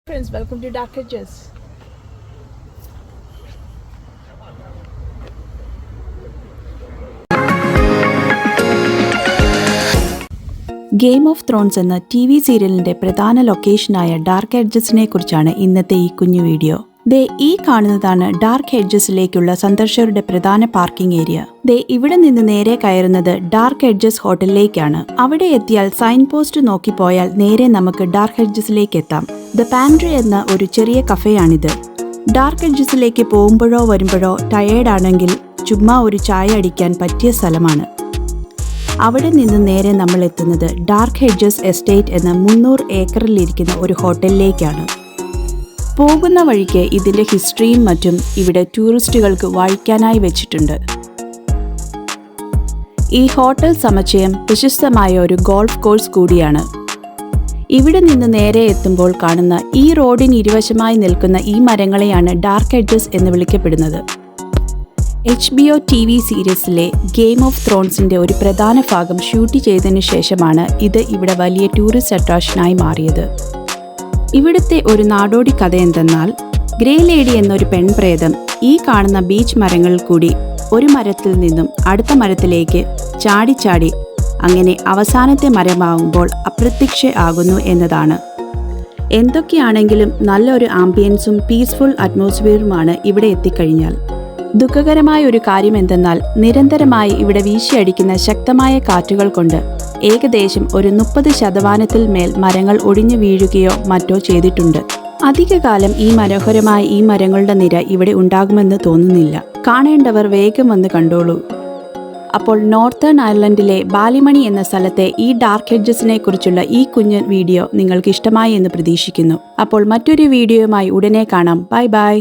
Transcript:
Friends, welcome to Dark Edges. Game of Thrones എന്ന TV സീരിയലിന്റെ പ്രധാന ലൊക്കേഷനായ ഡാർക്ക് എഡ്ജസിനെ കുറിച്ചാണ് ഇന്നത്തെ ഈ കുഞ്ഞു വീഡിയോ. ഈ കാണുന്നതാണ് ഡാർക്ക് എഡ്ജസിലേക്കുള്ള സന്ദർശകരുടെ പ്രധാന പാർക്കിംഗ് ഏരിയ. ഇവിടെ നിന്ന് നേരെ കയറുന്നത് ഡാർക്ക് എഡ്ജസ് ഹോട്ടലിലേക്കാണ്. അവിടെ എത്തിയാൽ സൈൻ പോസ്റ്റ് നോക്കി പോയാൽ നേരെ നമുക്ക് ഡാർക്ക് എഡ്ജസിലേക്ക് എത്താം. ദ പാൻട്രി എന്ന ഒരു ചെറിയ കഫേയാണിത്. ഡാർക്ക് എഡ്ജസിലേക്ക് പോകുമ്പോഴോ വരുമ്പോഴോ ടയേർഡ് ആണെങ്കിൽ ചുമ്മാ ഒരു ചായ അടിക്കാൻ പറ്റിയ സ്ഥലമാണ്. അവിടെ നിന്ന് നേരെ നമ്മൾ എത്തുന്നത് ഡാർക്ക് എഡ്ജസ് എസ്റ്റേറ്റ് എന്ന 300 ഏക്കറിലിരിക്കുന്ന ഒരു ഹോട്ടലിലേക്കാണ്. പോകുന്ന വഴിക്ക് ഇതിൻ്റെ ഹിസ്റ്ററിയും മറ്റും ഇവിടെ ടൂറിസ്റ്റുകൾക്ക് വായിക്കാനായി വെച്ചിട്ടുണ്ട്. ഈ ഹോട്ടൽ സമുച്ചയം പ്രശസ്തമായ ഒരു ഗോൾഫ് കോഴ്സ് കൂടിയാണ്. ഇവിടെ നിന്ന് നേരെ എത്തുമ്പോൾ കാണുന്ന ഈ റോഡിന് ഇരുവശമായി നിൽക്കുന്ന ഈ മരങ്ങളെയാണ് ഡാർക്ക് എഡ്ജസ് എന്ന് വിളിക്കപ്പെടുന്നത്. HBO TV സീരീസിലെ ഗെയിം ഓഫ് ത്രോൺസിന്റെ ഒരു പ്രധാന ഭാഗം ഷൂട്ട് ചെയ്തതിനു ശേഷമാണ് ഇത് ഇവിടെ വലിയ ടൂറിസ്റ്റ് അട്രാക്ഷനായി മാറിയത്. ഇവിടുത്തെ ഒരു നാടോടി കഥ എന്തെന്നാൽ, ഗ്രേ ലേഡി എന്നൊരു പെൺപ്രേതം ഈ കാണുന്ന ബീച്ച് മരങ്ങളിൽ കൂടി ഒരു മരത്തിൽ നിന്നും അടുത്ത മരത്തിലേക്ക് ചാടി അങ്ങനെ അവസാനത്തെ മരമാകുമ്പോൾ അപ്രത്യക്ഷ ആകുന്നു എന്നതാണ്. എന്തൊക്കെയാണെങ്കിലും നല്ലൊരു ആംബിയൻസും പീസ്ഫുൾ അറ്റ്മോസ്ഫിയറുമാണ് ഇവിടെ എത്തിക്കഴിഞ്ഞാൽ. ദുഃഖകരമായ ഒരു കാര്യം എന്തെന്നാൽ, നിരന്തരമായി ഇവിടെ വീശിയടിക്കുന്ന ശക്തമായ കാറ്റുകൾ കൊണ്ട് ഏകദേശം ഒരു 30% മേൽ മരങ്ങൾ ഒടിഞ്ഞു വീഴുകയോ മറ്റോ ചെയ്തിട്ടുണ്ട്. അധികകാലം ഈ മനോഹരമായ ഈ മരങ്ങളുടെ നിര ഇവിടെ ഉണ്ടാകുമെന്ന് തോന്നുന്നില്ല. കാണേണ്ടവർ വേഗം വന്ന് കണ്ടോളൂ. അപ്പോൾ നോർത്തേൺ അയർലൻഡിലെ ബാലിമണി എന്ന സ്ഥലത്തെ ഈ ഡാർക്ക് എഡ്ജസിനെ കുറിച്ചുള്ള ഈ കുഞ്ഞു വീഡിയോ നിങ്ങൾക്ക് ഇഷ്ടമായി എന്ന് പ്രതീക്ഷിക്കുന്നു. അപ്പോൾ മറ്റൊരു വീഡിയോയുമായി ഉടനെ കാണാം. ബൈ.